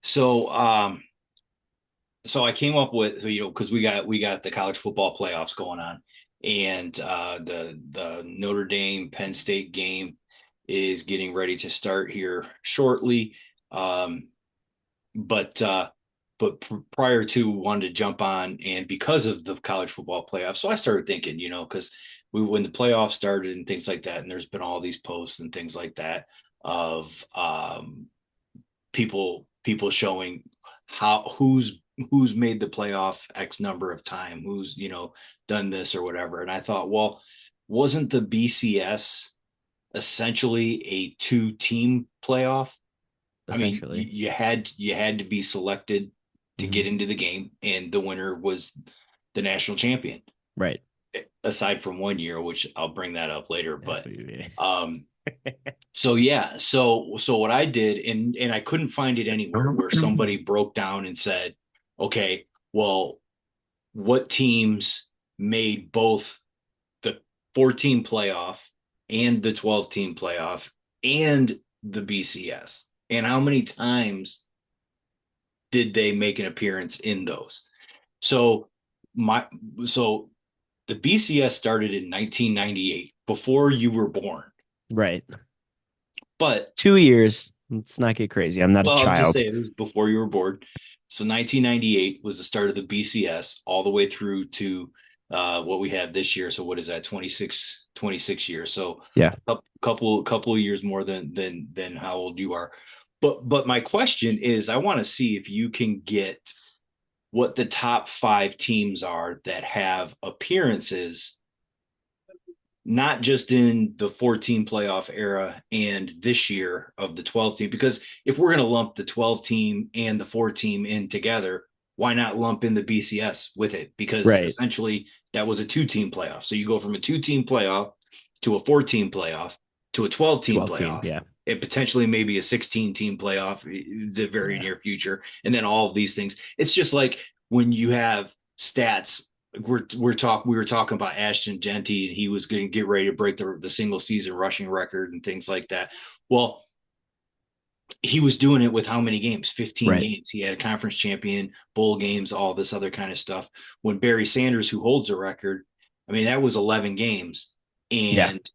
So, so I came up with, because we got the college football playoffs going on, and the Notre Dame Penn State game is getting ready to start here shortly. Um, but prior to, wanted to jump on, and because of the college football playoffs, so I started thinking, because when the playoffs started and things like that, and there's been all these posts and things like that of people showing how who's made the playoff X number of time, who's done this or whatever. And I thought, well, wasn't the BCS essentially a two-team playoff? I mean, essentially. you had to be selected to Hmm. get into the game, and the winner was the national champion. Right. Aside from one year, which I'll bring that up later, Yeah, but um, so yeah, so what I did, and I couldn't find it anywhere where somebody broke down and said, okay, well, what teams made both the 14 playoff and the 12-team playoff and the BCS, and how many times did they make an appearance in those? So my so the BCS started in 1998, before you were born. Right. But 2 years. Let's not get crazy. I'm not a well, I'll just child. say it was before you were born. So 1998 was the start of the BCS, all the way through to what we have this year. So what is that? 26 years. So Yeah. a couple of years more than how old you are. But my question is, I want to see if you can get what the top five teams are that have appearances, not just in the 14 playoff era and this year of the 12 team. Because if we're going to lump the 12 team and the 4 team in together, why not lump in the BCS with it? Because Right. essentially that was a two-team playoff. So you go from a two-team playoff to a 14 playoff to a 12-team 12 team. playoff, Yeah. and potentially maybe a 16-team playoff the very Yeah. near future, and then all of these things. It's just like when you have stats. We were talking about Ashton Genty, and he was going to get ready to break the single season rushing record and things like that. Well, he was doing it with how many games? 15 Right. games. He had a conference champion, bowl games, all this other kind of stuff. When Barry Sanders, who holds a record, I mean, that was 11 games. Yeah. And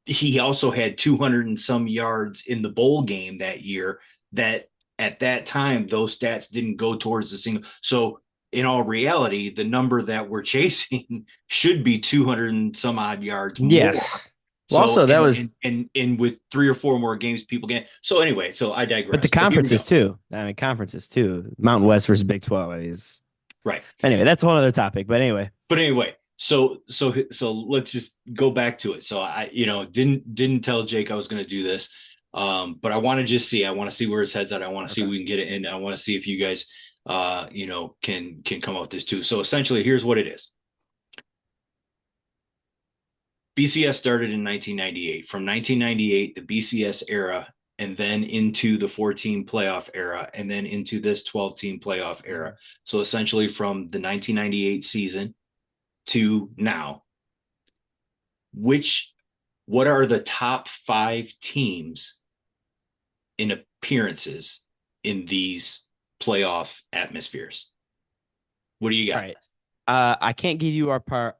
he also had 200 and some yards in the bowl game that year, that at that time those stats didn't go towards the single. So in all reality, the number that we're chasing should be 200 and some odd yards more. Yes. Well, So also that was, and with three or four more games, people get. So anyway, so I but the digress. So here we conferences go. too. I mean, conferences too. Mountain West versus Big 12 is Right. anyway. That's a whole other topic. But anyway, But anyway, so let's just go back to it. So I, didn't tell Jake I was going to do this, but I want to just see. I want to see where his head's at. I want to see if okay. we can get it in. I want to see if you guys, can come up with this too. So essentially, here's what it is. BCS started in 1998. From 1998, the BCS era, and then into the 14 playoff era, and then into this 12-team playoff era. So essentially, from the 1998 season to now, which what are the top five teams in appearances in these playoff atmospheres? What do you All got? right. I can't give you a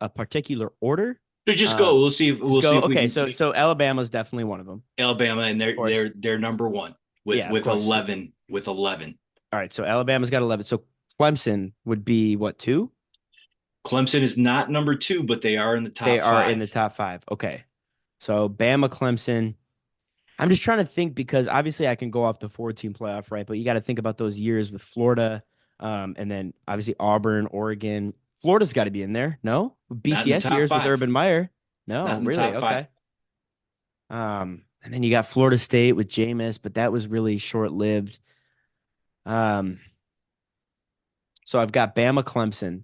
particular order. So just go. Um, just We'll see go. if we Okay. can So Alabama's definitely one of them, Alabama, and of course. they're number one with Yeah, of course. 11 with 11. All right. So Alabama's got 11. So Clemson would be what, two? Clemson is not number two, but they are in the They top are in five. the top five. Okay. So Bama, Clemson. I'm just trying to think because obviously I can go off the 14 playoff, right? But you got to think about those years with Florida, and then obviously Auburn, Oregon. Florida's got to be in there. No? Not in the BCS top years with five. Urban Meyer. Not No, in the really? top five. Okay. And then you got Florida State with Jameis, but that was really short lived. Um, so I've got Bama, Clemson.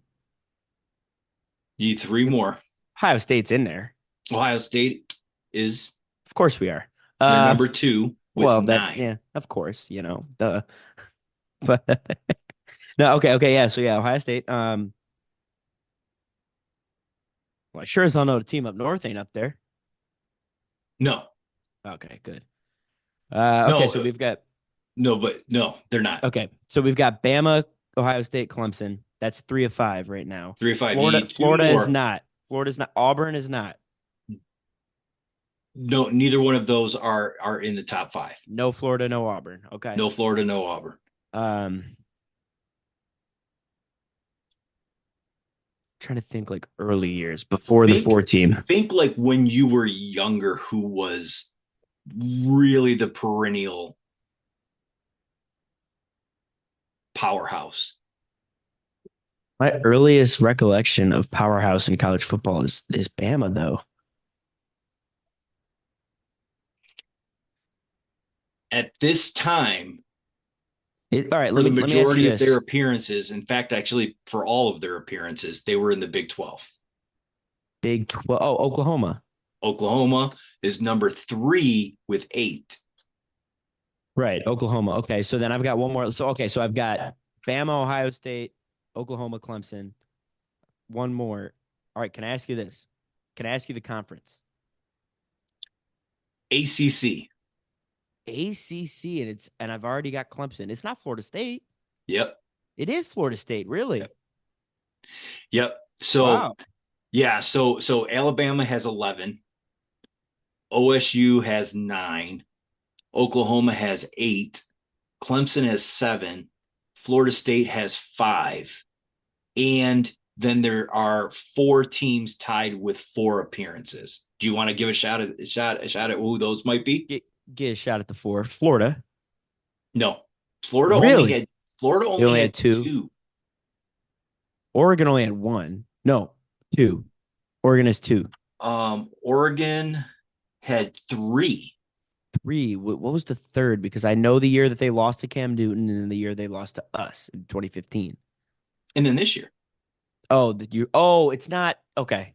You three more. Ohio State's in there. Ohio State is Of course we are. they're Uh, number two with well, that, nine. yeah, of course, the, but no, okay, yeah. So yeah, Ohio State. Well, I sure as hell know the team up north ain't up there. No, Okay, good. Okay, no. so we've got. No, but no, they're not. Okay, so we've got Bama, Ohio State, Clemson. That's 3 of 5 right now. 3 of 5. You Florida, need two Florida is more. not. Florida's not. Auburn is not. No, neither one of those are in the top five. No Florida, no Auburn. Okay. No Florida, no Auburn. Um, trying to think like early years before the Think 4 team. think like when you were younger, who was really the perennial powerhouse. My earliest recollection of powerhouse in college football is Bama though. At this time, All right, for the let me ask you majority of their this. appearances, in fact, actually for all of their appearances, they were in the Big 12. Big 12. Oh, Oklahoma. Oklahoma is number 3 with 8. Right, Oklahoma. Okay, so then I've got one more. So okay, so I've got Bama, Ohio State, Oklahoma, Clemson. One more. All right, can I ask you this? Can I ask you the conference? ACC. ACC, and I've already got Clemson. It's not Florida State. Yep. It is Florida State, really. Yep. Yep. So Wow. yeah, so Alabama has 11, OSU has 9, Oklahoma has 8, Clemson has 7, Florida State has 5, and then there are 4 teams tied with 4 appearances. Do you want to give a shot at who those might be? Get a shot at the 4. Florida. No. Florida only Really? had Florida They only only had had 2. 2. Oregon only had 1. No, 2. Oregon has 2. Oregon had 3. 3. What was the third? Because I know the year that they lost to Cam Newton and then the year they lost to us in 2015. And then this year. Oh, oh, it's not okay.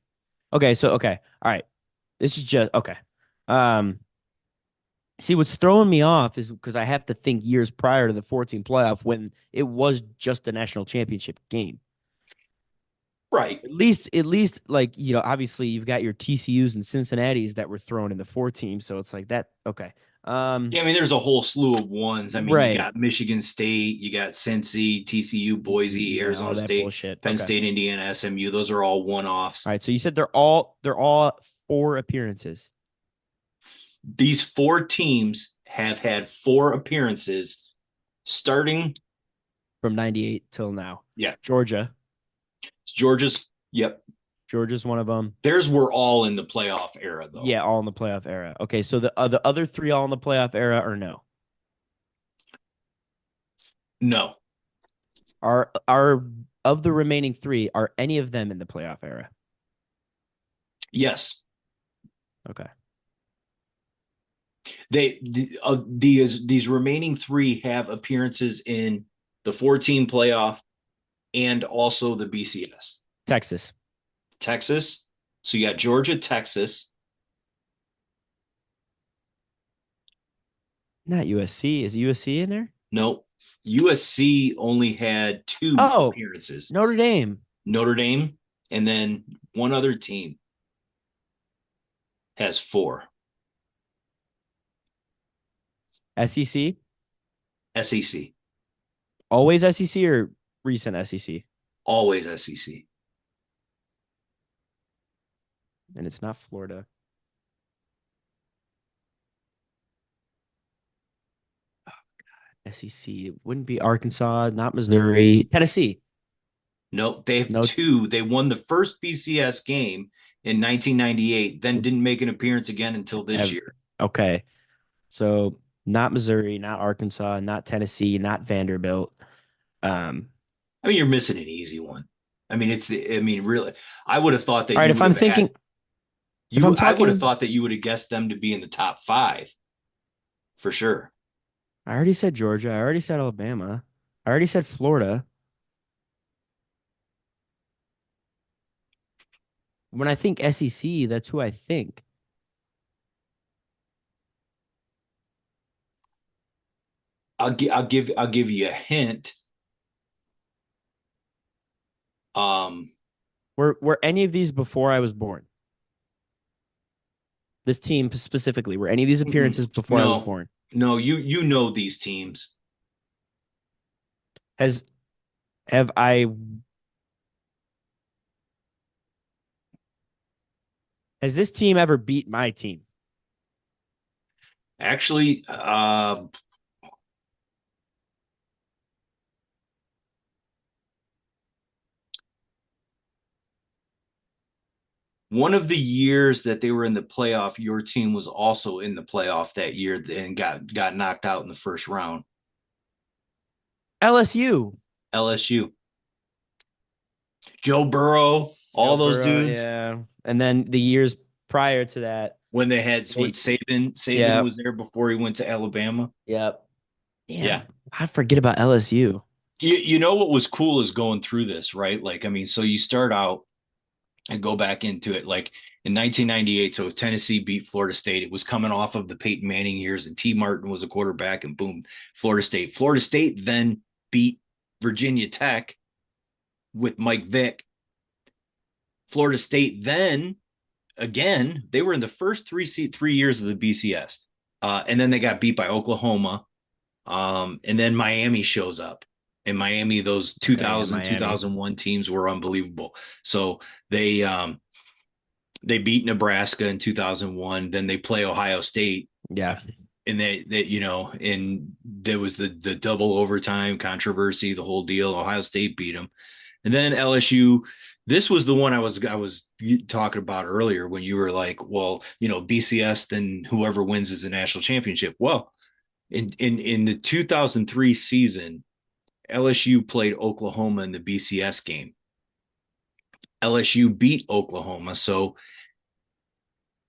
Okay, so okay. All right. This is just okay. Um, see what's throwing me off is because I have to think years prior to the 14 playoff when it was just a national championship game. Right. At least like, obviously you've got your TCUs and Cincinnati's that were thrown in the 4 team, so it's like that okay. Yeah, I mean, there's a whole slew of ones. I mean, you Right. got Michigan State, you got Cincy, TCU, Boise, Yeah, all Arizona that State, bullshit. Penn Okay. State, Indiana, SMU. Those are all one-offs. All right. So you said they're all 4 appearances These 4 teams have had 4 appearances starting. from 98 till now. Yeah, Georgia. Georgia's. Yep, Georgia's one of them. theirs were all in the playoff era, though. Yeah, all in the playoff era. Okay, so the other 3 all in the playoff era or no? No, Are of the remaining 3, are any of them in the playoff era? yes, Okay. these remaining 3 have appearances in the 14 playoff and also the BCS. Texas. Texas. So you got Georgia, Texas. Not USC. Is USC in there? No, USC only had 2 Oh, appearances. Notre Dame. Notre Dame, and then one other team has 4. SEC. SEC, Always SEC or recent SEC? always SEC. And it's not Florida. SEC. It wouldn't be Arkansas, not Missouri. Tennessee. Nope, they have No, 2. They won the first BCS game in 1998, then didn't make an appearance again until this year. okay. So not Missouri, not Arkansas, not Tennessee, not Vanderbilt. Um, I mean, you're missing an easy one. I mean, really, I would have thought that all right, you if would I'm have had thinking, if I'm I would have talking, thought that you would have guessed them to be in the top 5 for sure. I already said Georgia. I already said Alabama. I already said Florida. When I think SEC, that's who I think. I'll give you a hint. Um, Were any of these before I was born? This team specifically, were any of these appearances before I was no, born? no, you know these teams. Has have I has this team ever beat my team? Actually, one of the years that they were in the playoff, your team was also in the playoff that year and got knocked out in the first round. LSU. LSU, Joe Burrow, Joe all those Burrow, dudes yeah. And then the years prior to that, when they Saban yeah, was there before he went to Alabama. yep. Yeah. Damn. I forget about LSU. You know what was cool is going through this, right? Like, I mean, so you start out and go back into it. Like in 1998, so Tennessee beat Florida State. It was coming off of the Peyton Manning years, and T. Martin was a quarterback, and boom, Florida State. Florida State then beat Virginia Tech with Mike Vick. Florida State then again, they were in the first 3 years of the BCS, and then they got beat by Oklahoma, and then Miami shows up. In Miami, those Yeah, 2000, Miami. 2001 teams were unbelievable. So they they beat Nebraska in 2001. Then they play Ohio State, Yeah. and they and there was the double overtime controversy, the whole deal. Ohio State beat them, and then LSU. This was the one I was talking about earlier when you were like, well, BCS, then whoever wins is the national championship. Well, in the 2003 season, LSU played Oklahoma in the BCS game. LSU beat Oklahoma, so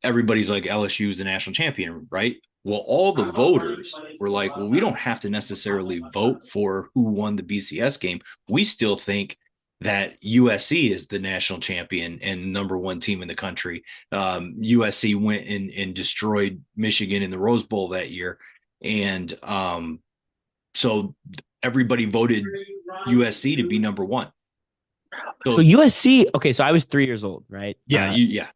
everybody's like LSU is the national champion, right? Well, all the voters were like, well, we don't have to necessarily vote for who won the BCS game. We still think that USC is the national champion and number one team in the country. USC went and destroyed Michigan in the Rose Bowl that year. And so everybody voted USC to be number one. So So USC, okay, so I was 3 years old, right? yeah.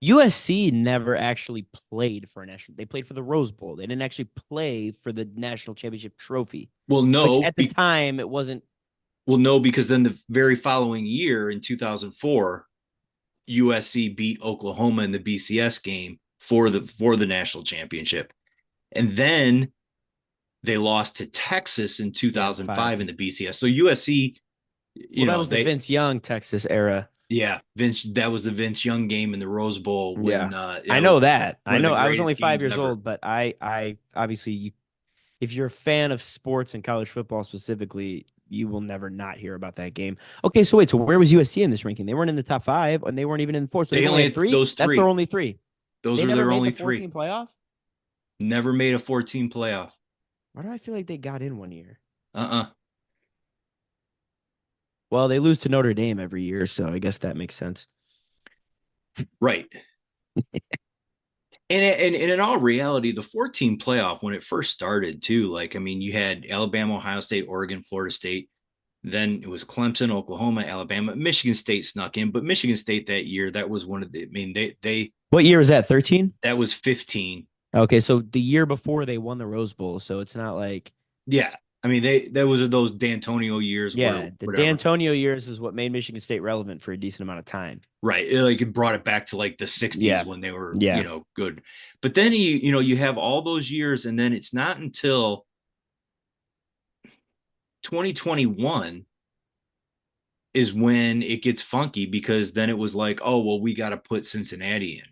USC never actually played for a national. They played for the Rose Bowl. They didn't actually play for the national championship trophy, Well, which no, at the time it wasn't. well, no, because then the very following year in 2004, USC beat Oklahoma in the BCS game for the national championship, and then they lost to Texas in Yeah, 2005 five. in the BCS. So USC, Well, that was the they Vince Young Texas era. yeah, Vince, that was the Vince Young game in the Rose Bowl Yeah, when I it was know that. I one of the know. I was only greatest five games years ever. old, but I obviously, if you're a fan of sports and college football specifically, you will never not hear about that game. Okay, so wait, so where was USC in this ranking? They weren't in the top five, and they weren't even in four. So they've They only only had had three. those That's their three. only three. Those They were never their made the only 14 three. playoff. Never made a 14 playoff. Why do I feel like they got in one year? Uh-uh. Well, they lose to Notre Dame every year, so I guess that makes sense. Right. And in all reality, the 14 playoff when it first started too, like I mean, you had Alabama, Ohio State, Oregon, Florida State. Then it was Clemson, Oklahoma, Alabama, Michigan State snuck in, but Michigan State that year, that was one of the. I mean, they What year was that? 13? that was 15. Okay, so the year before they won the Rose Bowl, so it's not like Yeah, I mean they that was those D'Antonio years where yeah, the whatever. D'Antonio years is what made Michigan State relevant for a decent amount of time. Right, it brought it back to like the 60s Yeah. when they were Yeah. good. But then you have all those years, and then it's not until 2021 is when it gets funky because then it was like, oh well, we got to put Cincinnati in.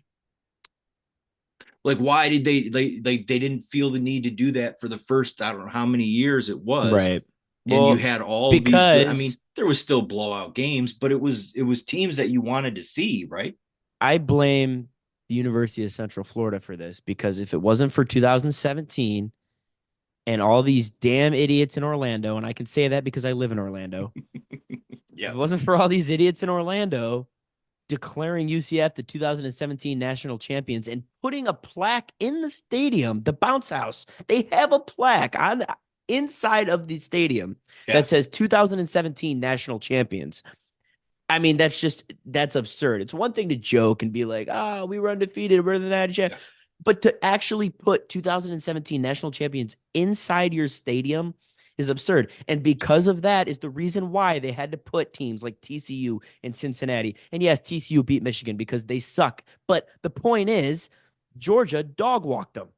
Like, why did they didn't feel the need to do that for the first I don't know how many years it was, Right. and you Well, had all of these good. I mean, because there was still blowout games, but it was teams that you wanted to see, right? I blame the University of Central Florida for this because if it wasn't for 2017 and all these damn idiots in Orlando, and I can say that because I live in Orlando, if Yeah, it wasn't for all these idiots in Orlando declaring UCF the 2017 national champions and putting a plaque in the stadium, the bounce house, they have a plaque on inside of the stadium yeah, that says 2017 national champions. I mean, that's absurd. It's one thing to joke and be like, "Oh, we were undefeated, we're the national champ," yeah. but to actually put 2017 national champions inside your stadium is absurd. And because of that is the reason why they had to put teams like TCU and Cincinnati. And yes, TCU beat Michigan because they suck. But the point is, Georgia dog walked them.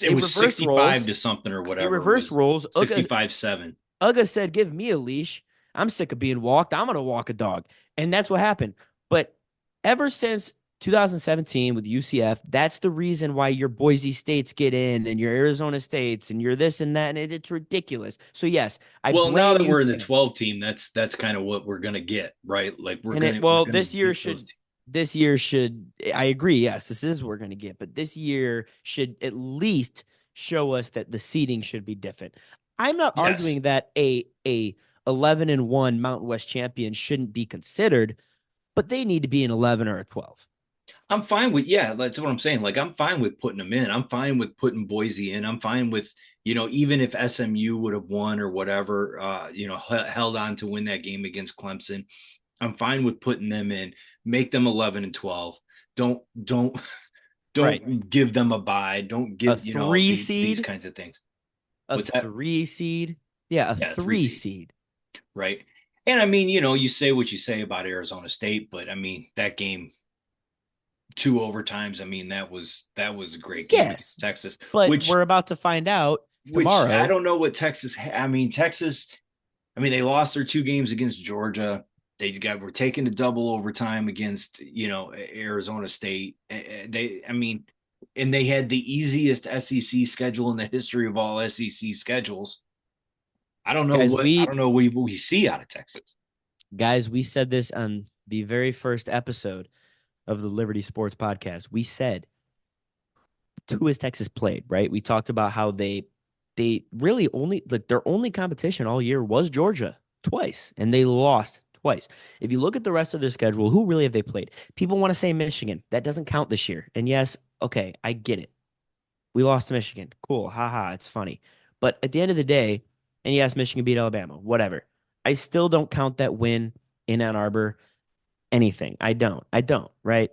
It They was reversed 65 roles. to something or They whatever. It reversed was roles. 65-7. Uga said, "Give me a leash. I'm sick of being walked. I'm gonna walk a dog." And that's what happened. But ever since 2017 with UCF, that's the reason why your Boise States get in and your Arizona States and you're this and that, and it's ridiculous. So yes, I Well, now blame that we're in the UCF. 12 team, that's kind of what we're gonna get, right? Like And it we're well, gonna beat those teams. this year should I agree, yes, this is what we're gonna get, but this year should at least show us that the seeding should be different. I'm not Yes. arguing that a 11-1 Mountain West champion shouldn't be considered, but they need to be an 11 or a 12. I'm fine with, yeah, that's what I'm saying. Like, I'm fine with putting them in. I'm fine with putting Boise in. I'm fine with, even if SMU would have won or whatever, held on to win that game against Clemson. I'm fine with putting them in, make them 11 and 12. Don't Right. don't give them a bye. Don't A give, 3 these seed, kinds of things. a What's that? 3 seed. Yeah, a Yeah, three 3 seed, seed. right? And I mean, you say what you say about Arizona State, but I mean, that game, two overtimes. I mean, that was a great game Yes, against Texas, but which we're about to find out I tomorrow. don't know what Texas. I mean, Texas. I mean, they lost their two games against Georgia. Were taken to double overtime against Arizona State. I mean, and they had the easiest SEC schedule in the history of all SEC schedules. Guys, I we don't know what we see out of Texas. guys, we said this on the very first episode of the Liberty Sports Podcast. We said, who has Texas played, right? We talked about how they really only like their only competition all year was Georgia twice, and they lost twice. If you look at the rest of their schedule, who really have they played? People want to say Michigan. That doesn't count this year. And yes, okay, I get it. We lost to Michigan. Cool. Haha, it's funny. But at the end of the day, and yes, Michigan beat Alabama, whatever. I still don't count that win in Ann Arbor anything. I don't. I don't, right?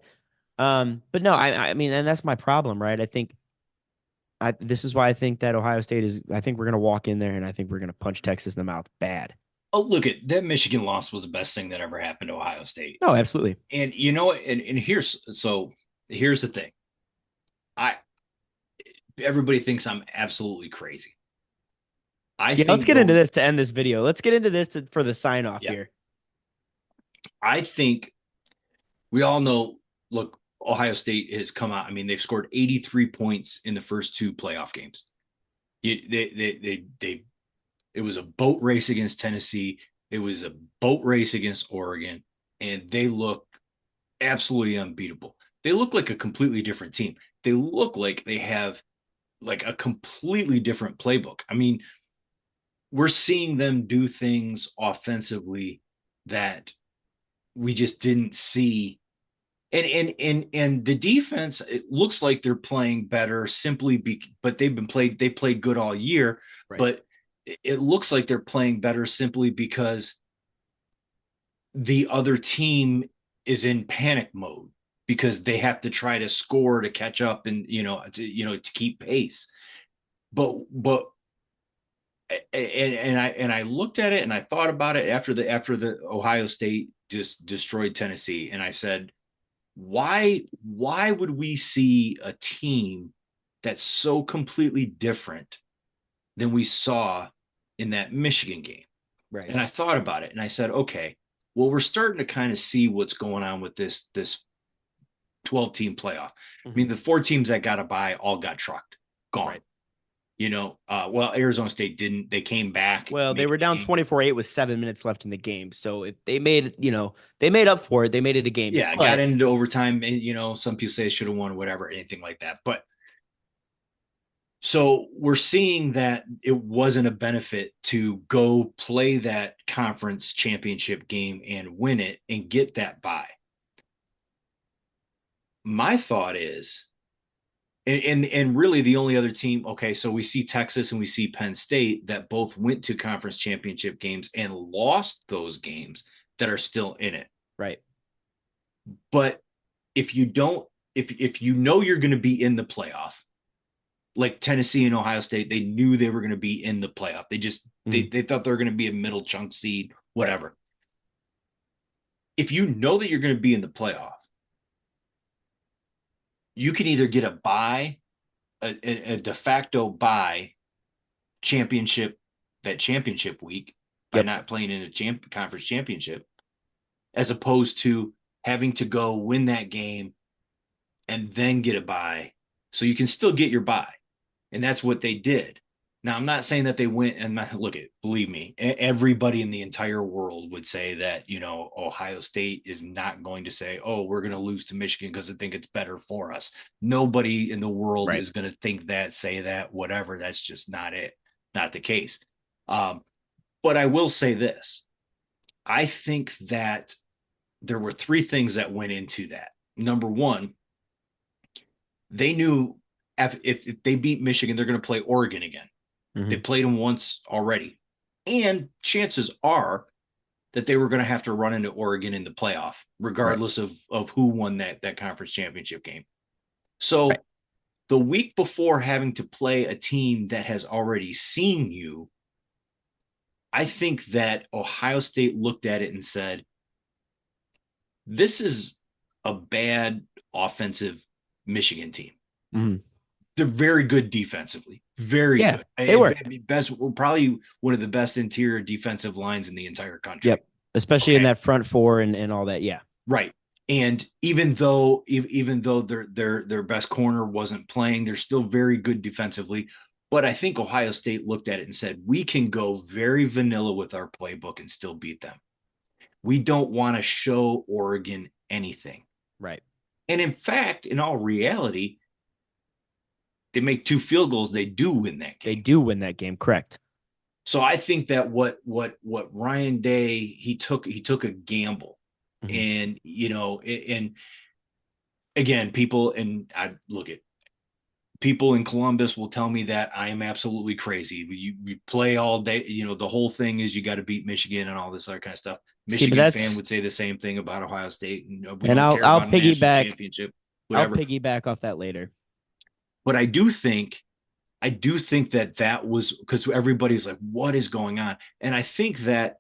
But no, I mean, and that's my problem, right? I think this is why I think that Ohio State is. I think we're gonna walk in there and I think we're gonna punch Texas in the mouth bad. Oh, look at that Michigan loss was the best thing that ever happened to Ohio State. No, absolutely. And and here's the thing. I Everybody thinks I'm absolutely crazy. I Yeah, let's think get into going this to end this video. Let's get into this for the sign off Yeah, here. I think we all know. Look, Ohio State has come out. I mean, they've scored 83 points in the first two playoff games. They It was a boat race against Tennessee. It was a boat race against Oregon, and they look absolutely unbeatable. They look like a completely different team. They look like they have like a completely different playbook. I mean, we're seeing them do things offensively that we just didn't see. And the defense, it looks like they're playing better but they played good all year, Right. but it looks like they're playing better simply because the other team is in panic mode because they have to try to score to catch up and to keep pace. But and I looked at it and I thought about it after the Ohio State just destroyed Tennessee, and I said, why would we see a team that's so completely different than we saw in that Michigan game? Right. And I thought about it and I said, okay, well, we're starting to kind of see what's going on with this 12 team playoff. I Mhm. mean, the four teams that got a bye all got trucked, gone. Right. Well, Arizona State didn't. They came back, Well, they made were it a down game. 24-8 with 7 minutes left in the game. So if they made, they made up for it. They made it a game. Yeah, got But into overtime. Some people say should have won, whatever, anything like that. But so we're seeing that it wasn't a benefit to go play that conference championship game and win it and get that bye. My thought is, and really the only other team, okay, so we see Texas and we see Penn State that both went to conference championship games and lost those games that are still in it. right. But if you don't, if you know you're going to be in the playoff, like Tennessee and Ohio State, they knew they were going to be in the playoff. They just Mhm. they thought they were going to be a middle chunk seed, Right. whatever. If you know that you're going to be in the playoff, you can either get a bye, a de facto bye championship that championship week by Yep. not playing in a conference championship, as opposed to having to go win that game and then get a bye, so you can still get your bye. And that's what they did. Now, I'm not saying that they went and look at, believe me, everybody in the entire world would say that, Ohio State is not going to say, oh, we're going to lose to Michigan because they think it's better for us. Nobody in the world Right. is going to think that, say that, whatever. That's just not it, not the case. Um, but I will say this. I think that there were three things that went into that. Number one, they knew if they beat Michigan, they're going to play Oregon again. They Hmm. played them once already. And chances are that they were going to have to run into Oregon in the playoff, Right. regardless of who won that conference championship game. Right. So the week before having to play a team that has already seen you, I think that Ohio State looked at it and said, this is a bad offensive Michigan team. Hmm. They're very good defensively, very Yeah, good. they were. Best, probably one of the best interior defensive lines in the entire country. Yep. Especially in Okay, that front four and all that. Yeah. right. And even though their best corner wasn't playing, they're still very good defensively. But I think Ohio State looked at it and said, we can go very vanilla with our playbook and still beat them. We don't want to show Oregon anything. Right. And in fact, in all reality, they make two field goals, they do win that They game. do win that game. Correct. So I think that what Ryan Day, he took a gamble, Hmm. and and again, people, and I look at people in Columbus will tell me that I am absolutely crazy. You play all day, the whole thing is you got to beat Michigan and all this other kind of stuff. See, but Michigan fan that's would say the same thing about Ohio State, and we and don't I'll care I'll about a national piggyback championship, I'll whatever. piggyback off that later. But I do think that was because everybody's like, what is going on? And I think that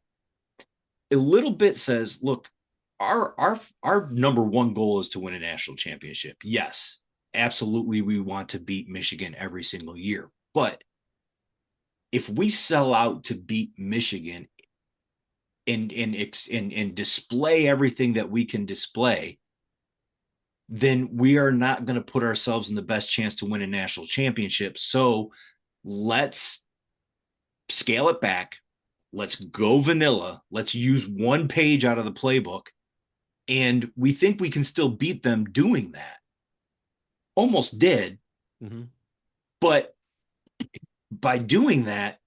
a little bit says, look, our number one goal is to win a national championship. Yes, absolutely, we want to beat Michigan every single year. But if we sell out to beat Michigan and display everything that we can display, then we are not going to put ourselves in the best chance to win a national championship. So let's scale it back. Let's go vanilla. Let's use one page out of the playbook. And we think we can still beat them doing that. Almost did. Hmm. But by doing that,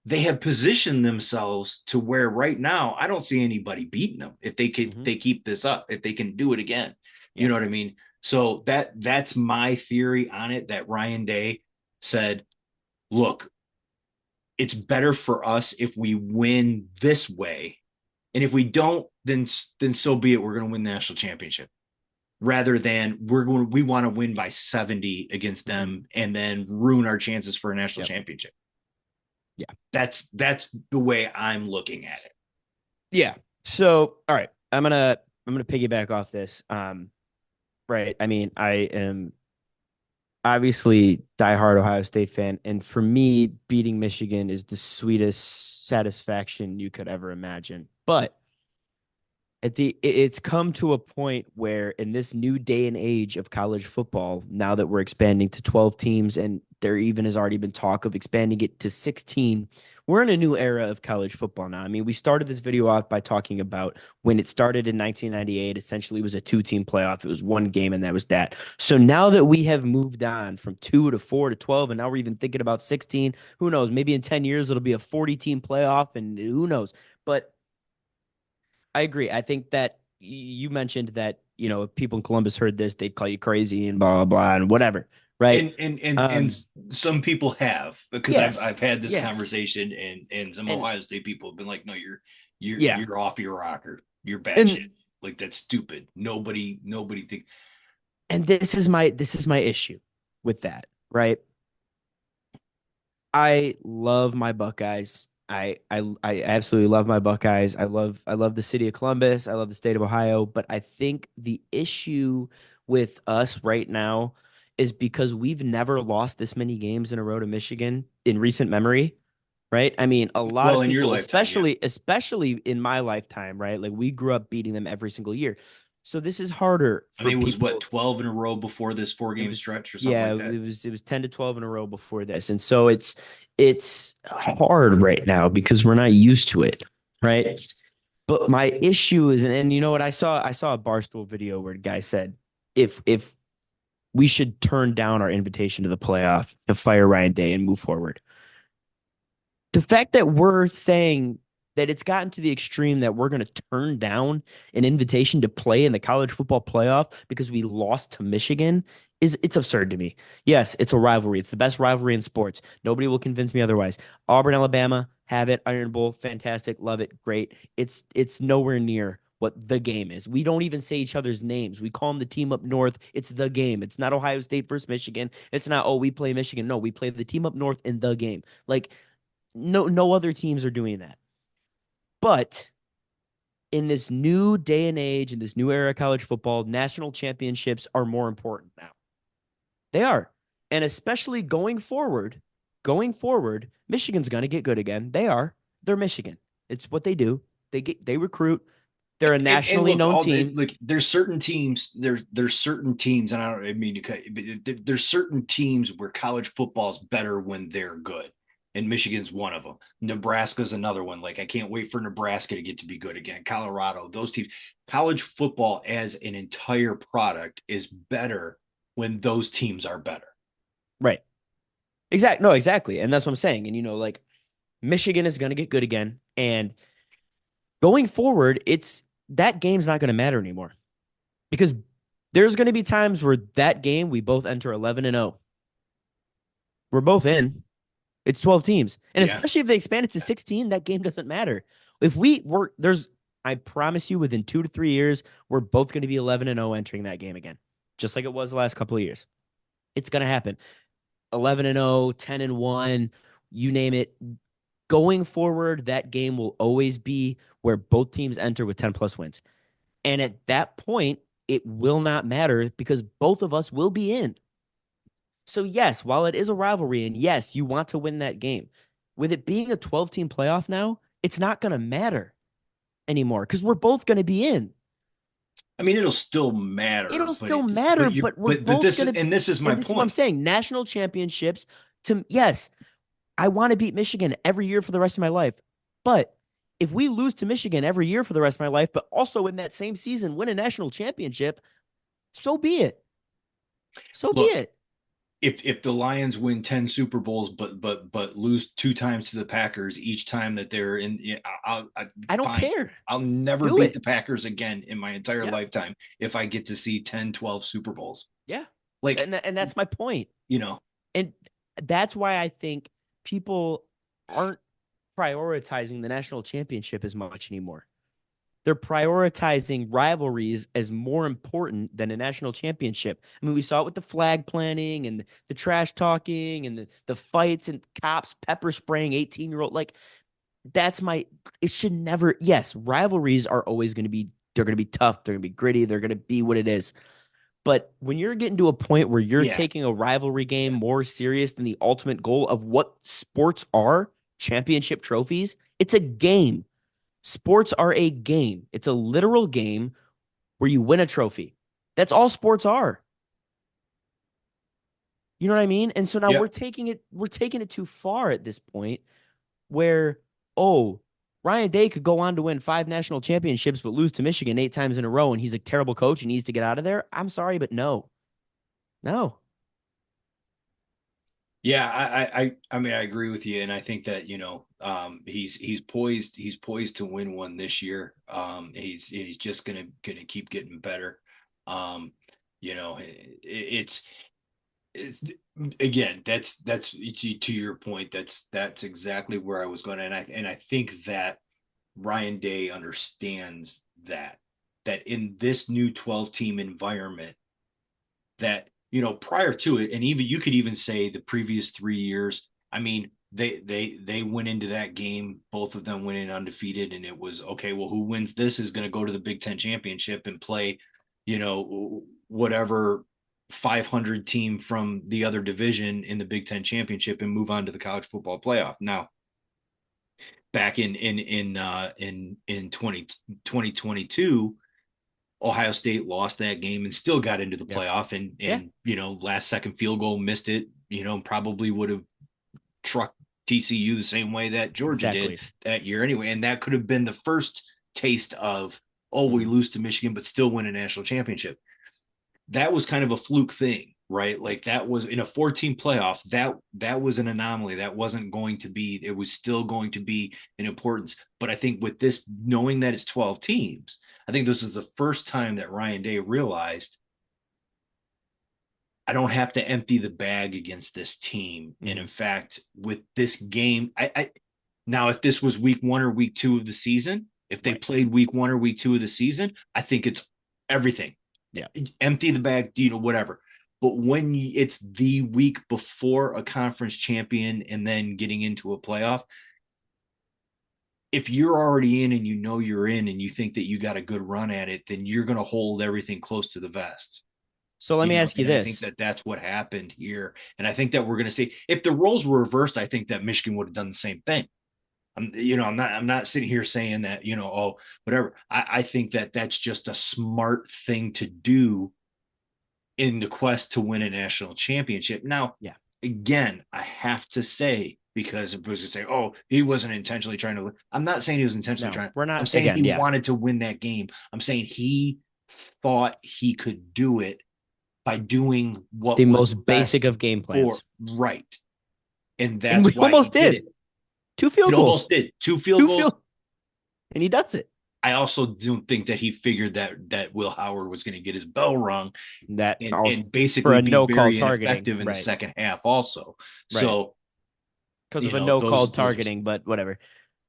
they have positioned themselves to where right now I don't see anybody beating them if Hmm. they keep this up, if they can do it again. You Yeah. know what I mean? So that's my theory on it, that Ryan Day said, look, it's better for us if we win this way. And if we don't, then so be it. We're going to win the national championship, rather than we want to win by 70 against Hmm. them and then ruin our chances for a national Yep. championship. Yeah. That's the way I'm looking at it. Yeah. So, all right, I'm gonna piggyback off this. Right. I mean, I am obviously diehard Ohio State fan, and for me, beating Michigan is the sweetest satisfaction you could ever imagine. But it's come to a point where in this new day and age of college football, now that we're expanding to 12 teams and there even has already been talk of expanding it to 16, we're in a new era of college football now. I mean, we started this video off by talking about when it started in 1998, essentially it was a two-team playoff. It was one game and that was that. So now that we have moved on from 2 to 4 to 12 and now we're even thinking about 16, who knows, maybe in 10 years it'll be a 40-team playoff and who knows. But I agree. I think that you mentioned that, if people in Columbus heard this, they'd call you crazy and blah, blah, blah, and whatever. Right. And Um, some people have, because yes. I've had this Yes. conversation, and some And Ohio State people have been like, no, you're yeah. you're off your rocker. You're bad And shit. Like, that's stupid. Nobody think and this is my issue with that, right? I love my Buckeyes. I absolutely love my Buckeyes. I love the city of Columbus. I love the state of Ohio, but I think the issue with us right now is because we've never lost this many games in a row to Michigan in recent memory, right? I mean, a lot Well, of in your people, lifetime, yeah. especially in my lifetime, right? Like we grew up beating them every single year. So this is harder I for mean, it was what, people. 12 in a row before this four It game was stretch or something yeah, like that. it was 10 to 12 in a row before this. And so it's hard right now because we're not used to it, right? But my issue is and you know what I saw a Barstool video where a guy said if we should turn down our invitation to the playoff to fire Ryan Day and move forward. The fact that we're saying that it's gotten to the extreme that we're going to turn down an invitation to play in the college football playoff because we lost to Michigan is it's absurd to me. Yes, it's a rivalry. It's the best rivalry in sports. Nobody will convince me otherwise. Auburn, Alabama, have it. Iron Bowl, fantastic, love it, great. It's nowhere near what the game is. We don't even say each other's names. We call them the team up north. It's the game. It's not Ohio State versus Michigan. It's not, oh, we play Michigan. No, we play the team up north in the game. Like no other teams are doing that. But in this new day and age, in this new era of college football, national championships are more important now. They are. And especially going forward, Michigan's going to get good again. They are. They're Michigan. It's what they do. They recruit. They're a And nationally look, known all team. like there's certain teams, there's certain teams, and I don't I mean there's certain teams where college football is better when they're good. And Michigan's one of them. Nebraska's another one. Like I can't wait for Nebraska to get to be good again. Colorado, those teams. College football as an entire product is better when those teams are better. Right. Exactly. No, exactly. And that's what I'm saying. And like Michigan is going to get good again. And going forward, it's that game's not going to matter anymore because there's going to be times where that game we both enter 11 and 0. We're both in. It's 12 teams. And Yeah. especially if they expand it to 16, that game doesn't matter. If we were there's I promise you within 2 to 3 years we're both going to be 11 and 0 entering that game again. Just like it was the last couple of years. It's going to happen. 11 and 0, 10 and 1, you name it. Going forward, that game will always be where both teams enter with 10 plus wins. And at that point, it will not matter because both of us will be in. So, yes, while it is a rivalry, and yes, you want to win that game, with it being a 12-team playoff now, it's not going to matter anymore because we're both going to be in. I mean, it'll still matter, It'll but still matter, but we're but both this going is to, and this is my and this is what I'm point. saying national championships yes, I want to beat Michigan every year for the rest of my life. But if we lose to Michigan every year for the rest of my life, but also in that same season win a national championship, so be it. So be Look, it. if the Lions win 10 Super Bowls but lose two times to the Packers each time that they're in, yeah, I don't fine. care. I'll never Do beat the it. Packers again in my entire Yeah. lifetime if I get to see 10, 12 Super Bowls. Yeah. Like, And that's my point. you know, And that's why I think people aren't prioritizing the national championship as much anymore. They're prioritizing rivalries as more important than a national championship. I mean, we saw it with the flag planting and the trash talking and the fights and cops pepper spraying 18-year-old. Like, that's my, it should never, yes, rivalries are always going to be, they're going to be tough. They're going to be gritty. They're going to be what it is. But when you're getting to a point where you're yeah, taking a rivalry game yeah. more serious than the ultimate goal of what sports are, championship trophies, it's a game. Sports are a game. It's a literal game where you win a trophy. That's all sports are. You know what I mean? And so now Yep. we're taking it too far at this point where, oh, Ryan Day could go on to win 5 national championships but lose to Michigan 8 times in a row and he's a terrible coach and needs to get out of there. I'm sorry, but no. No. Yeah, I mean I agree with you, and I think that he's poised to win one this year. He's just gonna keep getting better. It's again that's to your point. That's exactly where I was going, and I think that Ryan Day understands that in this new 12 team environment that prior to it, and even you could even say the previous 3 years, I mean, they went into that game. Both of them went in undefeated, and it was okay. Well, who wins this is going to go to the Big Ten championship and play, whatever 500 team from the other division in the Big Ten championship and move on to the college football playoff. Now, back in 2022, Ohio State lost that game and still got into the Yep. playoff, and Yeah. last second field goal, missed it. Probably would have trucked TCU the same way that Georgia did Exactly. that year anyway. And that could have been the first taste of, oh, we Mhm. lose to Michigan, but still win a national championship. That was kind of a fluke thing, right? Like, that was in a 14 playoff. That was an anomaly. That wasn't going to be. It was still going to be an importance. But I think with this, knowing that it's 12 teams, I think this is the first time that Ryan Day realized, I don't have to empty the bag against this team. And in Mhm. fact, with this game, I now, if this was week 1 or week 2 of the season, if they Right. played week 1 or week 2 of the season, I think it's everything. Yeah. Empty the bag, whatever. But when it's the week before a conference champion and then getting into a playoff, if you're already in and you're in and you think that you got a good run at it, then you're going to hold everything close to the vest. So let me ask you And I think this. that that's what happened here. And I think that we're going to see, if the roles were reversed, I think that Michigan would have done the same thing. I'm not sitting here saying that, oh, whatever. I think that that's just a smart thing to do in the quest to win a national championship. Now, Yeah. again, I have to say, because it was to say, oh, he wasn't intentionally trying to win. I'm not saying he was intentionally No, trying. we're I'm not. saying he Again, yeah. wanted to win that game. I'm saying he thought he could do it by doing The what was most basic best of game for plans. right. And And we that's why he almost did did. it. Two It field almost goals. did. Two field Two goals. field. And he does it. I also don't think that he figured that Will Howard was going to get his bell rung That and also and for basically a be no call very targeting. ineffective in the Right. second half also. Right. So, Because of a no called those are, targeting, but whatever.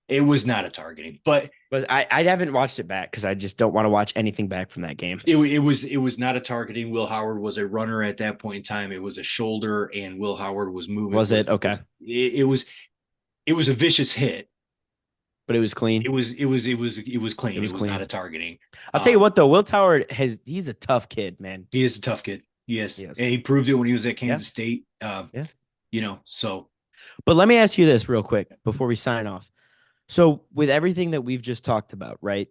it was not a targeting, but But I haven't watched it back because I just don't want to watch anything back from that game. it was not a targeting. Will Howard was a runner at that point in time. It was a shoulder, and Will Howard was moving. Was it? Okay. It was a vicious hit. But it was It clean. was it was it was it was It clean. It was was not a clean. targeting. I'll tell you Um, what though, Will Tower he's a tough kid, man. he is a tough kid. Yes, He is. and he proved it when he was at Yeah. Kansas State. Yeah. So But let me ask you this real quick before we sign off. So with everything that we've just talked about, right?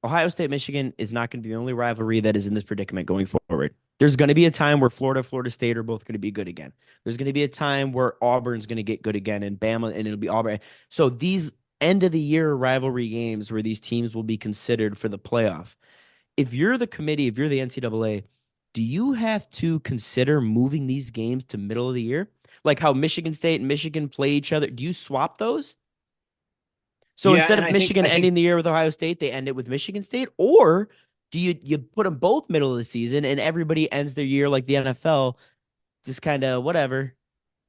Ohio State, Michigan is not going to be the only rivalry that is in this predicament going forward. There's going to be a time where Florida, Florida State are both going to be good again. There's going to be a time where Auburn's going to get good again and Bama, and it'll be Auburn. So these end of the year rivalry games where these teams will be considered for the playoff. If you're the committee, if you're the NCAA, do you have to consider moving these games to middle of the year? Like how Michigan State and Michigan play each other. Do you swap those? So yeah, instead and of I think Michigan I think ending the year with Ohio State, they end it with Michigan State, or do you put them both middle of the season and everybody ends their year like the NFL, just kind of whatever.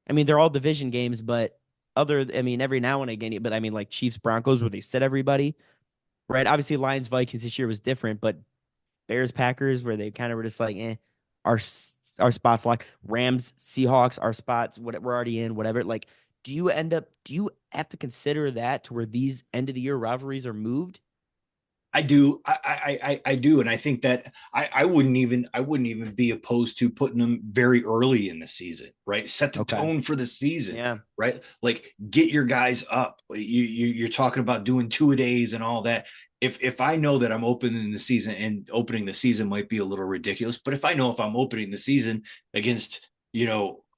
I mean, they're all division games, but every now and again, but I mean, like Chiefs Broncos where they sit everybody, right? Obviously, Lions Vikings this year was different, but Bears Packers where they kind of were just like, our our spots like Rams Seahawks, our spots, what we're already in, whatever. Like, do you have to consider that to where these end of the year rivalries are moved? I do. I do, and I think that I wouldn't even be opposed to putting them very early in the season, right? Set the Okay. tone for the season, Yeah. right? Like, get your guys up. You're talking about doing 2 a days and all that. If I know that I'm opening the season, and opening the season might be a little ridiculous, but if I know if I'm opening the season against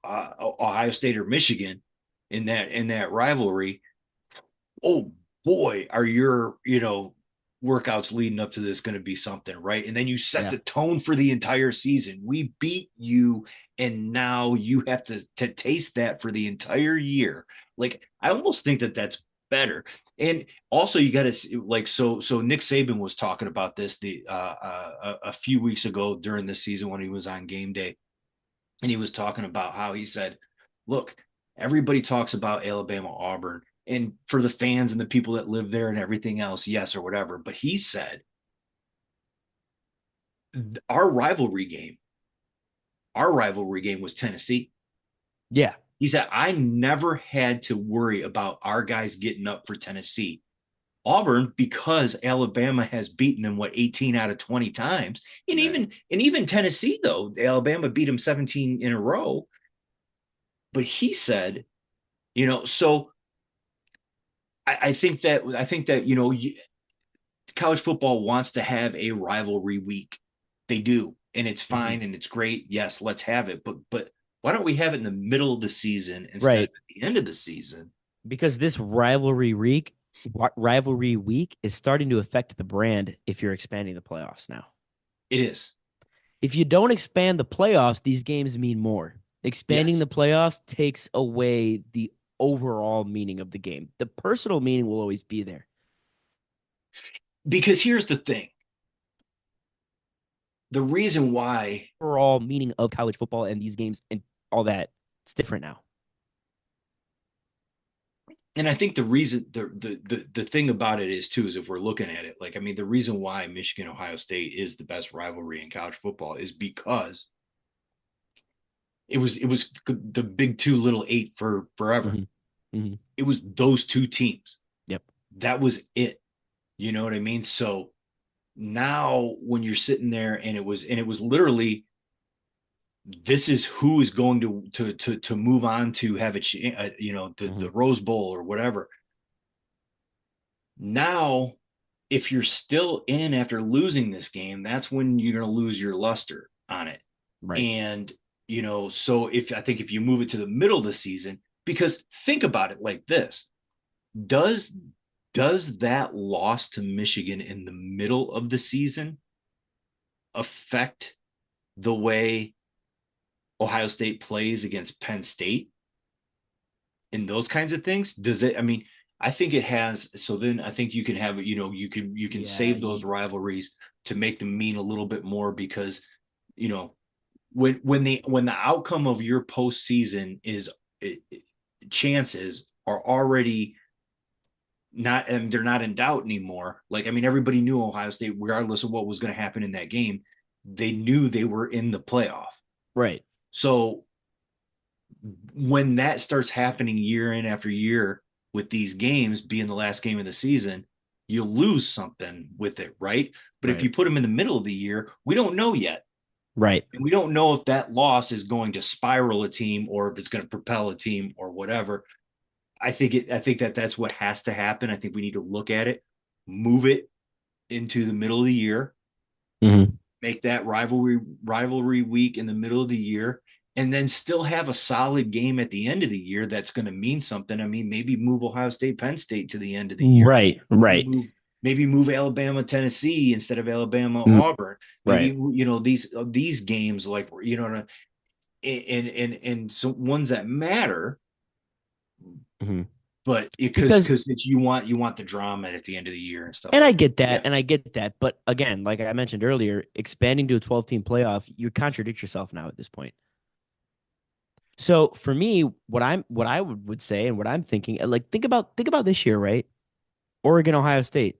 Ohio State or Michigan in that rivalry, oh boy, are your workouts leading up to this going to be something, right? And then you set Yeah. the tone for the entire season. We beat you, and now you have to taste that for the entire year. Like, I almost think that that's better. And also, you got to, like, so Nick Saban was talking about this a few weeks ago during the season when he was on game day, and he was talking about how he said, look, everybody talks about Alabama, Auburn, and for the fans and the people that live there and everything else, yes, or whatever. But he said, our rivalry game, our rivalry game was Tennessee. Yeah. he said, I never had to worry about our guys getting up for Tennessee. Auburn, because Alabama has beaten them 18 out of 20 times. Right. And even Tennessee, though, Alabama beat them 17 in a row. But he said, so I think that college football wants to have a rivalry week. They do, and it's Mhm. fine and it's great. Yes, let's have it. But why don't we have it in the middle of the season instead of Right. at the end of the season? Because this rivalry week is starting to affect the brand if you're expanding the playoffs now. It is. If you don't expand the playoffs, these games mean more. Expanding Yes. the playoffs takes away the overall meaning of the game. The personal meaning will always be there. Because here's the thing. The reason why, Overall meaning of college football and these games and all that, it's different now. and I think the reason the thing about it is too, is if we're looking at it, like I mean, the reason why Michigan Ohio State is the best rivalry in college football is because it was the big two, little eight for forever. Mm-hmm. Mm-hmm. It was those two teams. Yep. That was it. You know what I mean? So now when you're sitting there and it was literally, this is who is going to move on to have Mm-hmm. the Rose Bowl or whatever. Now, if you're still in after losing this game, that's when you're going to lose your luster on it. Right. And so if I think if you move it to the middle of the season, because think about it like this, does does that loss to Michigan in the middle of the season affect the way Ohio State plays against Penn State and those kinds of things? Does it? I mean, I think it has. So then I think you can have, you can Yeah. save those rivalries to make them mean a little bit more because, you know, when the outcome of your postseason is chances are already not, and they're not in doubt anymore. Like I mean, everybody knew Ohio State, regardless of what was going to happen in that game, they knew they were in the playoff. Right. So when that starts happening year in after year with these games being the last game of the season, you lose something with it, right? But if Right. you put them in the middle of the year, we don't know yet. Right. And we don't know if that loss is going to spiral a team or if it's going to propel a team or whatever. I think that that's what has to happen. I think we need to look at it, move it into the middle of the year, Mm-hmm. make that rivalry week in the middle of the year, and then still have a solid game at the end of the year that's going to mean something. I mean, maybe move Ohio State, Penn State to the end of the year. Right. Maybe Right. move maybe move Alabama, Tennessee instead of Alabama, Mm, Auburn. Maybe right. these games like and so ones that matter, Mm-hmm. but Because because it's you want the drama at the end of the year and stuff And I like that. get that, Yeah, and I get that. But again, like I mentioned earlier, expanding to a 12-team playoff, you contradict yourself now at this point. So for me, what I would say and what I'm thinking, like think about this year, right? Oregon, Ohio State.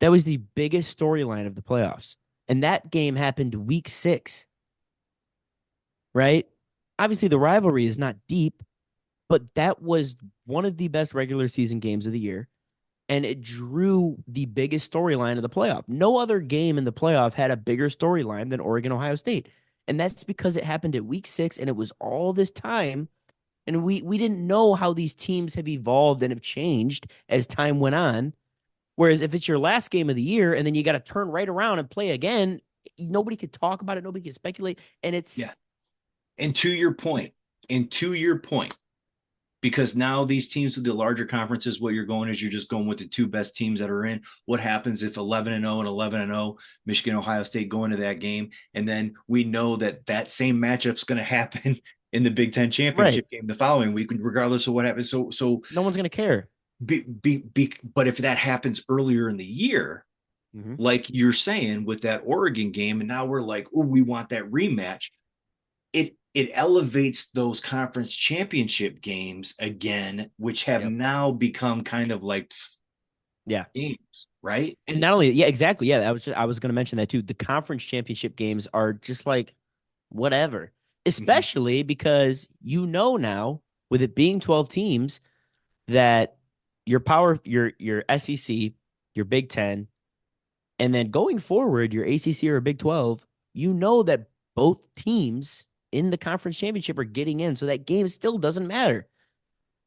That was the biggest storyline of the playoffs. And that game happened week 6, right? Obviously the rivalry is not deep, but that was one of the best regular season games of the year. And it drew the biggest storyline of the playoff. No other game in the playoff had a bigger storyline than Oregon Ohio State. And that's because it happened at week 6 and it was all this time. And we didn't know how these teams have evolved and have changed as time went on. Whereas if it's your last game of the year and then you got to turn right around and play again, nobody could talk about it, nobody could speculate. And yeah. it's And to your point, because now these teams with the larger conferences, what you're going is you're just going with the two best teams that are in. What happens if 11-0 and 11-0, Michigan, Ohio State go into that game, and then we know that that same matchup's going to happen in the Big Ten right. championship game the following week, regardless of what happens. So No one's going to care. but if that happens earlier in the year, Mm-hmm. like you're saying with that Oregon game, and now we're like, oh, we want that rematch. It elevates those conference championship games again, which have Yep. now become kind of like Yeah. games, right? And not only, yeah, exactly. Yeah, I was going to mention that too. The conference championship games are just like whatever, Mm-hmm. especially because now with it being 12 teams, that your SEC, your Big Ten, and then going forward, your ACC or Big 12, you know that both teams in the conference championship are getting in. So that game still doesn't matter.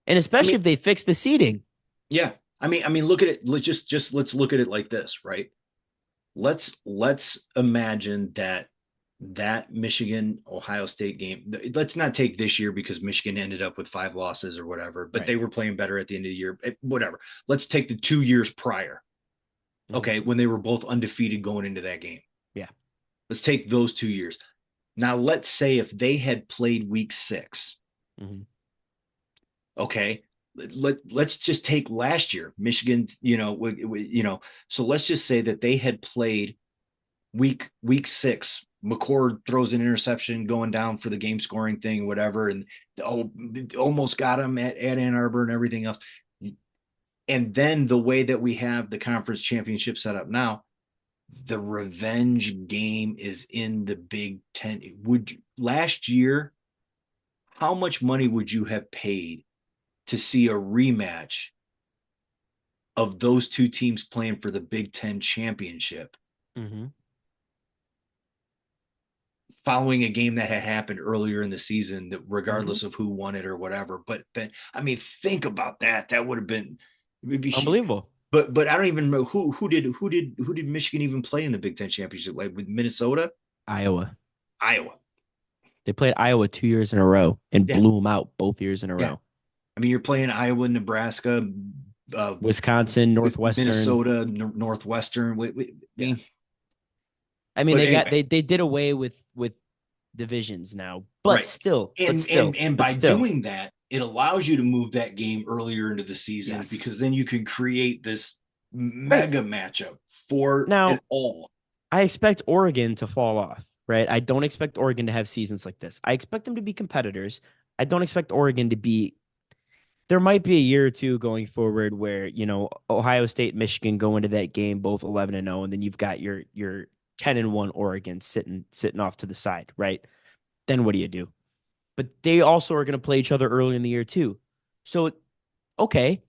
And I especially mean, if they fix the seeding. yeah. I mean, look at it. Let's look at it like this, right? Let's imagine that Michigan Ohio State game. Let's not take this year because Michigan ended up with 5 losses or whatever, but Right. they were playing better at the end of the year. Whatever. Let's take the 2 years prior. Mm-hmm. Okay, when they were both undefeated going into that game. Yeah. Let's take those 2 years. Now, let's say if they had played week 6, Mm-hmm. okay, let's just take last year, Michigan, so let's just say that they had played week 6. McCord throws an interception going down for the game scoring thing, whatever, and almost got him at Ann Arbor and everything else. And then the way that we have the conference championship set up now, the revenge game is in the Big Ten. Would last year, how much money would you have paid to see a rematch of those two teams playing for the Big Ten championship Mm-hmm. following a game that had happened earlier in the season, that Mm-hmm. regardless of who won it or whatever? But then, I mean, think about that. That would have been, it would be, Unbelievable. but I don't even know who did Michigan even play in the Big Ten championship, like with Minnesota, Iowa. Iowa. They played Iowa 2 years in a row and Yeah, blew them out both years in a yeah. row. I mean, you're playing Iowa, Nebraska, uh, Wisconsin, Northwestern. Minnesota, Northwestern. I Yeah. mean, I mean, but anyway, they did away with divisions now, but right. still, but And still, and but by still. doing that, it allows you to move that game earlier into the season Yes. because then you can create this Right. mega matchup for it Now, all. I expect Oregon to fall off, right? I don't expect Oregon to have seasons like this. I expect them to be competitors. I don't expect Oregon to be. There might be a year or two going forward where, Ohio State, Michigan go into that game both 11-0, and then you've got your 10-1 Oregon sitting off to the side, right? Then what do you do? But they also are going to play each other early in the year too. So, okay,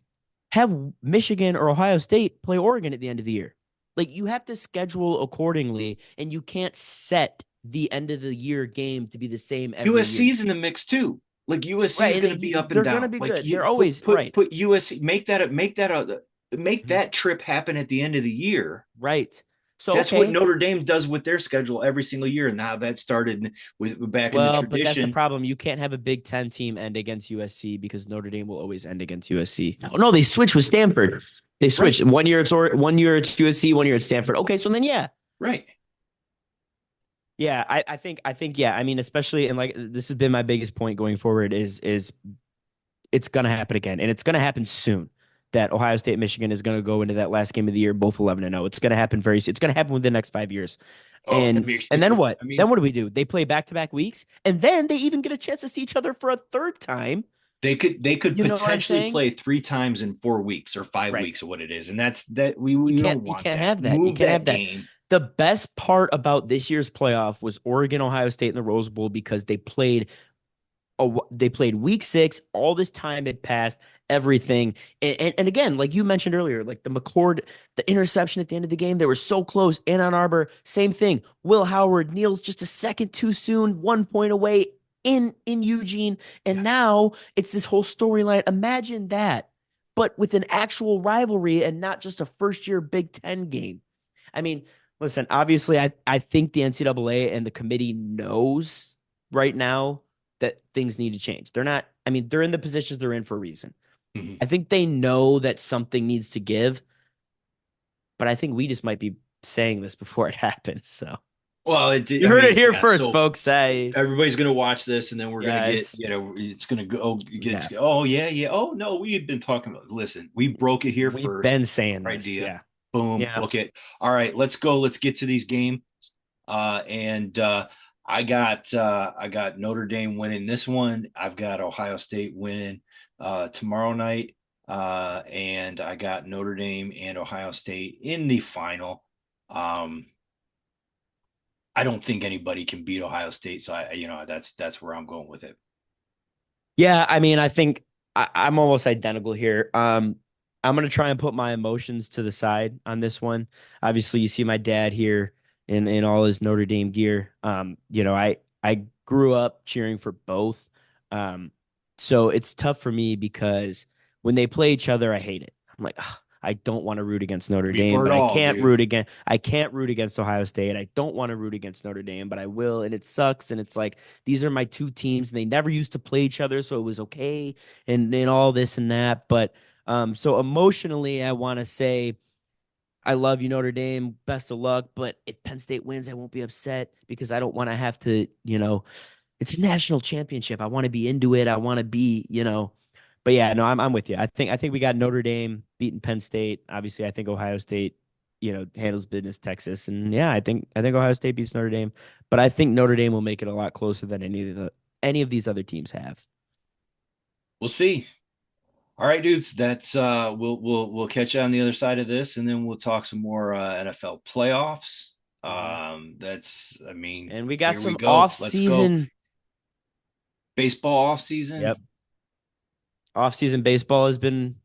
have Michigan or Ohio State play Oregon at the end of the year. Like, you have to schedule accordingly, and you can't set the end of the year game to be the same every year. USC's in the mix too. Like USC is Right. going to be up and They're going to down. be Like good. They're you always right. put USC, make Mhm. that trip happen at the end of the year. Right. So, That's what okay. Notre Dame does with their schedule every single year, and now that started with back in the Well, but that's the tradition. problem. You can't have a Big Ten team end against USC because Notre Dame will always end against USC. Oh, no, they switched with Stanford. They Right, switched. 1 year it's USC, 1 year it's Stanford. Okay, so then yeah. right. Yeah, I think yeah. I mean, especially and like this has been my biggest point going forward is it's gonna happen again, and it's gonna happen soon. That Ohio State, Michigan is gonna go into that last game of the year both 11-0. It's gonna happen very soon. It's gonna happen within the next 5 years. Oh, I And mean, and then what? I mean, Then what do we do? They play back to back weeks, and then they even get a chance to see each other for a third time. they could You know what I'm potentially saying? play 3 times in 4 weeks or five Right. weeks or what it is, and that's that we don't You want can't that. have that. You Move can't that have that. game. The best part about this year's playoff was Oregon, Ohio State in the Rose Bowl because they played week 6. All this time had passed, everything. And again, like you mentioned earlier, like the McCord, the interception at the end of the game, they were so close. In Ann Arbor, same thing. Will Howard kneels just a second too soon, 1 point away in Eugene. And Yeah. now it's this whole storyline. Imagine that, but with an actual rivalry and not just a first year Big Ten game. I mean, listen, obviously, I think the NCAA and the committee knows right now that things need to change. They're not, I mean, they're in the positions they're in for a reason. Mhm. I think they know that something needs to give, but I think we just might be saying this before it happens. So Well, you I heard it mean, here yeah. first, So folks. everybody's gonna watch this, and then we're gonna Yeah, get, it's gonna go. Oh, yeah, oh yeah, yeah. Oh no, we had been talking about. Listen, we broke it here we've first. been saying this. Idea. Yeah. Boom, Yeah. book it. All right, let's go. Let's get to these games. And I got Notre Dame winning this one. I've got Ohio State winning tomorrow night. And I got Notre Dame and Ohio State in the final. Um, I don't think anybody can beat Ohio State, so that's where I'm going with it. Yeah, I mean, I think I'm almost identical here. I'm gonna try and put my emotions to the side on this one. Obviously, you see my dad here in all his Notre Dame gear. I grew up cheering for both. Um, so it's tough for me because when they play each other, I hate it. I'm like, "Ugh, I don't want to root against Notre We've Dame, heard but I all, can't dude. root against Ohio State. I don't want to root against Notre Dame, but I will, and it sucks. And it's like these are my two teams, and they never used to play each other, so it was okay, and all this and that. But so emotionally, I want to say I love you, Notre Dame. Best of luck. But if Penn State wins, I won't be upset because I don't want to have to, it's a national championship. I want to be into it. I want to be, But yeah, no, I'm with you. I think we got Notre Dame beating Penn State. Obviously, I think Ohio State, handles business Texas. And yeah, I think Ohio State beats Notre Dame. But I think Notre Dame will make it a lot closer than any of these other teams have. We'll see. All right, dudes. That's we'll catch you on the other side of this, and then we'll talk some more NFL playoffs. Mhm. That's I mean, And we got here we some go. off Let's go. season. Baseball off season. Yep. Off season baseball it's been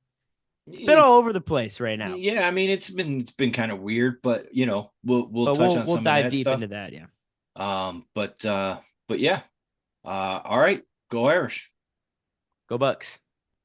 all It's over the place right now. yeah, I mean it's been kind of weird, but we'll But touch we'll on we'll some of dive that deep stuff. into that, yeah. But yeah. All right, go Irish. Go Bucks.